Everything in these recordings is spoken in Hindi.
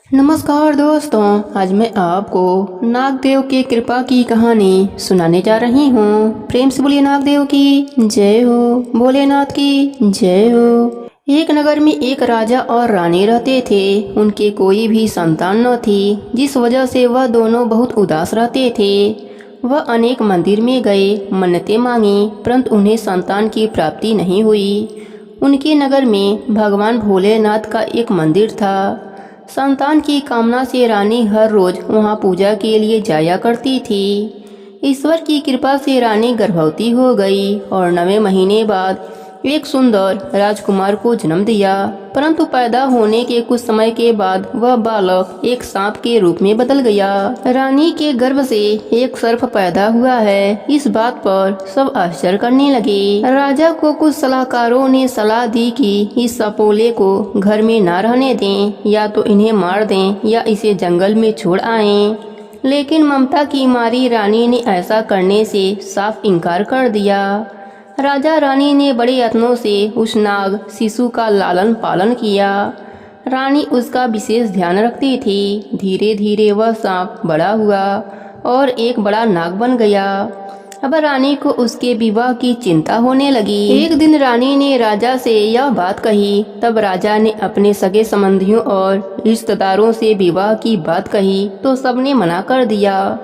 नमस्कार दोस्तों, आज मैं आपको नागदेव के कृपा की कहानी सुनाने जा रही हूँ। प्रेम से बोलिए नागदेव की जय हो, भोलेनाथ की जय हो। एक नगर में एक राजा और रानी रहते थे। उनके कोई भी संतान न थी, जिस वजह से वह दोनों बहुत उदास रहते थे। वह अनेक मंदिर में गए, मन्नतें मांगी, परंतु उन्हें संतान की प्राप्ति नहीं हुई। उनके नगर में भगवान भोलेनाथ का एक मंदिर था। संतान की कामना से रानी हर रोज वहां पूजा के लिए जाया करती थी। ईश्वर की कृपा से रानी गर्भवती हो गई और 9वें महीने बाद एक सुंदर राजकुमार को जन्म दिया। परंतु पैदा होने के कुछ समय के बाद वह बालक एक सांप के रूप में बदल गया। रानी के गर्भ से एक सर्प पैदा हुआ है। इस बात पर सब आश्चर्य करने लगे। राजा को कुछ सलाहकारों ने सलाह दी कि इस सपोले को घर में न रहने दें, या तो इन्हें मार दें या इसे जंगल में छोड़ आएं। लेकिन ममता की मारी रानी ने ऐसा करने से साफ इनकार कर दिया। राजा रानी ने बड़े यत्नों से उस नाग शिशु का लालन पालन किया। रानी उसका विशेष ध्यान रखती थी। धीरे धीरे वह सांप बड़ा हुआ और एक बड़ा नाग बन गया। अब रानी को उसके विवाह की चिंता होने लगी। एक दिन रानी ने राजा से यह बात कही। तब राजा ने अपने सगे संबंधियों और रिश्तेदारों से विवाह की बात कही तो सबने मना कर दिया।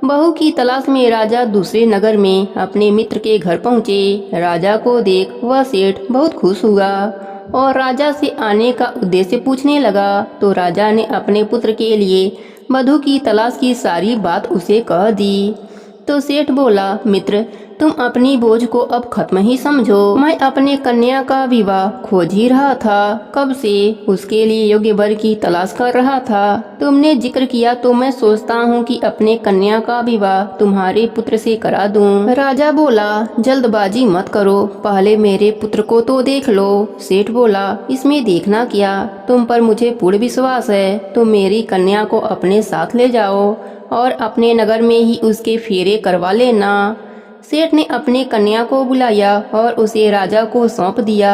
बहू की तलाश में राजा दूसरे नगर में अपने मित्र के घर पहुँचे। राजा को देख वह सेठ बहुत खुश हुआ और राजा से आने का उद्देश्य पूछने लगा। तो राजा ने अपने पुत्र के लिए वधू की तलाश की सारी बात उसे कह दी। तो सेठ बोला, मित्र, तुम अपनी बोझ को अब खत्म ही समझो। मैं अपने कन्या का विवाह खोज ही रहा था, कब से उसके लिए योग्य वर की तलाश कर रहा था। तुमने जिक्र किया तो मैं सोचता हूँ कि अपने कन्या का विवाह तुम्हारे पुत्र से करा दूं। राजा बोला, जल्दबाजी मत करो, पहले मेरे पुत्र को तो देख लो। सेठ बोला, इसमें देखना क्या, तुम पर मुझे पूर्ण विश्वास है। तुम मेरी कन्या को अपने साथ ले जाओ और अपने नगर में ही उसके फेरे करवा लेना। सेठ ने अपने कन्या को बुलाया और उसे राजा को सौंप दिया।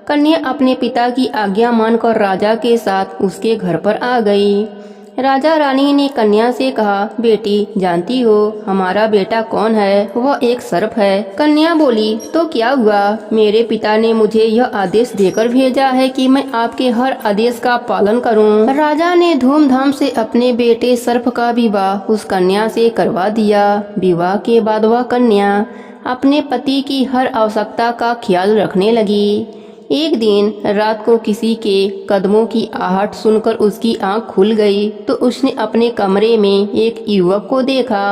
कन्या अपने पिता की आज्ञा मानकर राजा के साथ उसके घर पर आ गई। राजा रानी ने कन्या से कहा, बेटी, जानती हो हमारा बेटा कौन है? वह एक सर्प है। कन्या बोली, तो क्या हुआ? मेरे पिता ने मुझे यह आदेश देकर भेजा है कि मैं आपके हर आदेश का पालन करूं। राजा ने धूमधाम से अपने बेटे सर्प का विवाह उस कन्या से करवा दिया। विवाह के बाद वह कन्या अपने पति की हर आवश्यकता का ख्याल रखने लगी। एक दिन रात को किसी के कदमों की आहट सुनकर उसकी आंख खुल गई तो उसने अपने कमरे में एक युवक को देखा।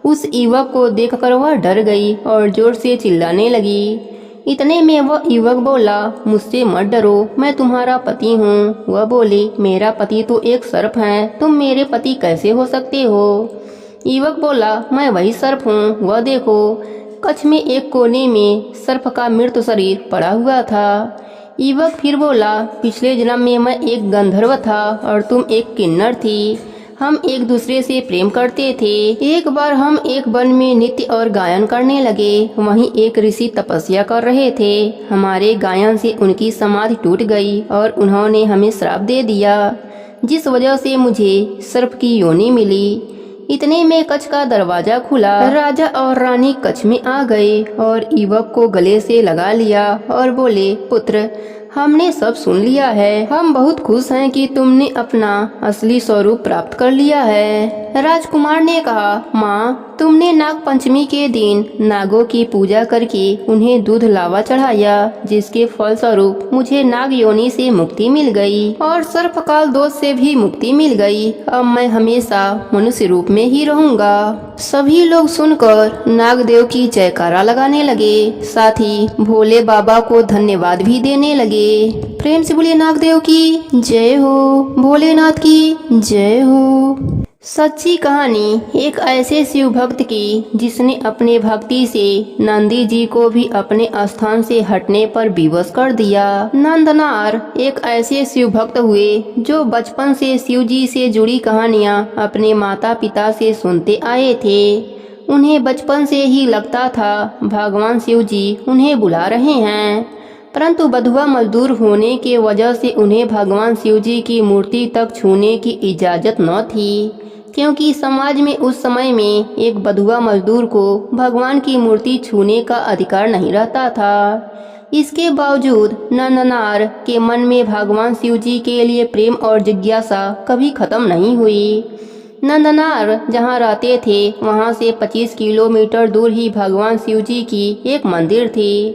उस युवक को देखकर वह डर गई और जोर से चिल्लाने लगी। इतने में वह युवक बोला, मुझसे मत डरो, मैं तुम्हारा पति हूँ। वह बोली, मेरा पति तो एक सर्प है, तुम मेरे पति कैसे हो सकते हो? युवक बोला, मैं वही सर्प हूँ, वह देखो। कच्छ में एक कोने में सर्प का मृत शरीर पड़ा हुआ था। युवक फिर बोला, पिछले जन्म में मैं एक गंधर्व था और तुम एक किन्नर थी। हम एक दूसरे से प्रेम करते थे। एक बार हम एक वन में नृत्य और गायन करने लगे। वहीं एक ऋषि तपस्या कर रहे थे। हमारे गायन से उनकी समाधि टूट गई और उन्होंने हमें श्राप दे दिया, जिस वजह से मुझे सर्प की योनि मिली। इतने में कच्छ का दरवाजा खुला। राजा और रानी कच्छ में आ गए और युवक को गले से लगा लिया और बोले, पुत्र, हमने सब सुन लिया है। हम बहुत खुश हैं कि तुमने अपना असली स्वरूप प्राप्त कर लिया है। राजकुमार ने कहा, माँ, तुमने नाग पंचमी के दिन नागों की पूजा करके उन्हें दूध लावा चढ़ाया, जिसके फलस्वरूप मुझे नाग योनि से मुक्ति मिल गई और सर्पकाल दोष से भी मुक्ति मिल गई। अब मैं हमेशा मनुष्य रूप में ही रहूंगा। सभी लोग सुनकर नागदेव की जयकारा लगाने लगे, साथ ही भोले बाबा को धन्यवाद भी देने लगे। प्रेम से बोलिए नागदेव की जय हो, भोलेनाथ की जय हो। सच्ची कहानी एक ऐसे शिव भक्त की जिसने अपने भक्ति से नंदी जी को भी अपने स्थान से हटने पर विवश कर दिया। नंदनार एक ऐसे शिव भक्त हुए जो बचपन से शिव जी से जुड़ी कहानियां अपने माता पिता से सुनते आए थे। उन्हें बचपन से ही लगता था भगवान शिव जी उन्हें बुला रहे हैं। परंतु बधुआ मजदूर होने के वजह से उन्हें भगवान शिव जी की मूर्ति तक छूने की इजाज़त न थी, क्योंकि समाज में उस समय में एक बधुआ मजदूर को भगवान की मूर्ति छूने का अधिकार नहीं रहता था। इसके बावजूद नंदनार के मन में भगवान शिव जी के लिए प्रेम और जिज्ञासा कभी खत्म नहीं हुई। नंदनार जहाँ रहते थे वहाँ से 25 किलोमीटर दूर ही भगवान शिव जी की एक मंदिर थी।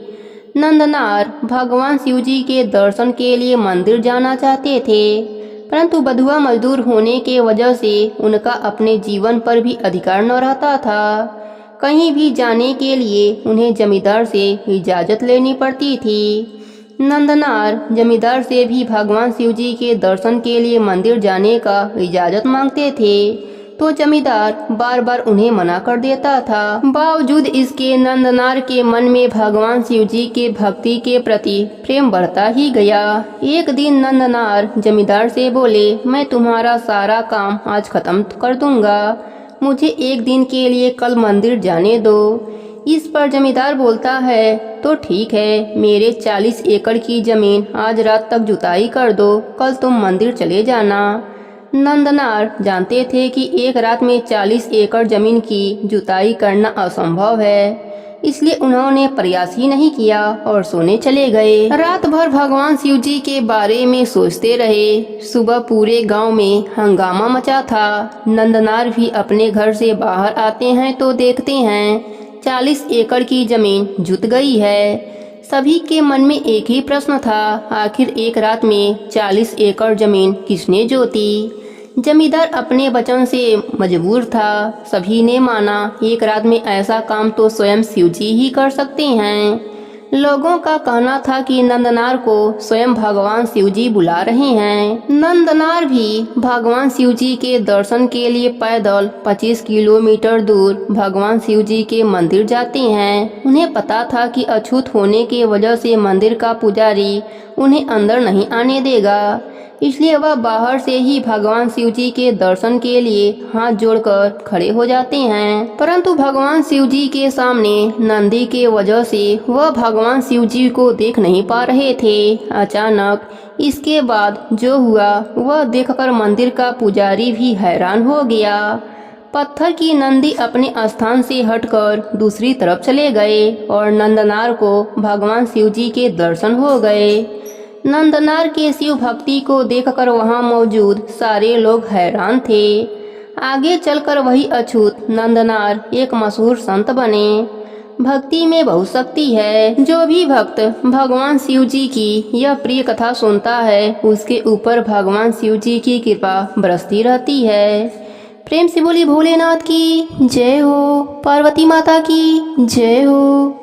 नंदनार भगवान शिव जी के दर्शन के लिए मंदिर जाना चाहते थे, परंतु बधुआ मजदूर होने के वजह से उनका अपने जीवन पर भी अधिकार न रहता था। कहीं भी जाने के लिए उन्हें जमींदार से इजाज़त लेनी पड़ती थी। नंदनार जमींदार से भी भगवान शिव जी के दर्शन के लिए मंदिर जाने का इजाज़त मांगते थे, तो जमींदार बार बार उन्हें मना कर देता था। बावजूद इसके नंदनार के मन में भगवान शिव जी के भक्ति के प्रति प्रेम बढ़ता ही गया। एक दिन नंदनार जमींदार से बोले, मैं तुम्हारा सारा काम आज खत्म कर दूंगा, मुझे एक दिन के लिए कल मंदिर जाने दो। इस पर जमींदार बोलता है, तो ठीक है, मेरे 40 एकड़ की जमीन आज रात तक जुताई कर दो, कल तुम मंदिर चले जाना। नंदनार जानते थे कि एक रात में 40 एकड़ जमीन की जुताई करना असंभव है, इसलिए उन्होंने प्रयास ही नहीं किया और सोने चले गए। रात भर भगवान शिव जी के बारे में सोचते रहे। सुबह पूरे गांव में हंगामा मचा था। नंदनार भी अपने घर से बाहर आते हैं तो देखते हैं 40 एकड़ की जमीन जुत गई है। सभी के मन में एक ही प्रश्न था, आखिर एक रात में 40 एकड़ जमीन किसने जोती। जमींदार अपने वचन से मजबूर था। सभी ने माना एक रात में ऐसा काम तो स्वयं शिव जी ही कर सकते हैं। लोगों का कहना था कि नंदनार को स्वयं भगवान शिव जी बुला रहे हैं। नंदनार भी भगवान शिव जी के दर्शन के लिए पैदल 25 किलोमीटर दूर भगवान शिव जी के मंदिर जाते हैं। उन्हें पता था कि अछूत होने के वजह से मंदिर का पुजारी उन्हें अंदर नहीं आने देगा, इसलिए वह बाहर से ही भगवान शिव जी के दर्शन के लिए हाथ जोड़कर खड़े हो जाते हैं। परंतु भगवान शिव जी के सामने नंदी के वजह से वह भगवान शिव जी को देख नहीं पा रहे थे। अचानक इसके बाद जो हुआ वह देखकर मंदिर का पुजारी भी हैरान हो गया। पत्थर की नंदी अपने स्थान से हटकर दूसरी तरफ चले गए और नंदनार को भगवान शिव जी के दर्शन हो गए। नंदनार के शिव भक्ति को देखकर वहां मौजूद सारे लोग हैरान थे। आगे चलकर वही अछूत नंदनार एक मशहूर संत बने। भक्ति में बहुत शक्ति है। जो भी भक्त भगवान शिव जी की यह प्रिय कथा सुनता है उसके ऊपर भगवान शिव जी की कृपा बरसती रहती है। प्रेम से बोली भोलेनाथ की जय हो, पार्वती माता की जय हो।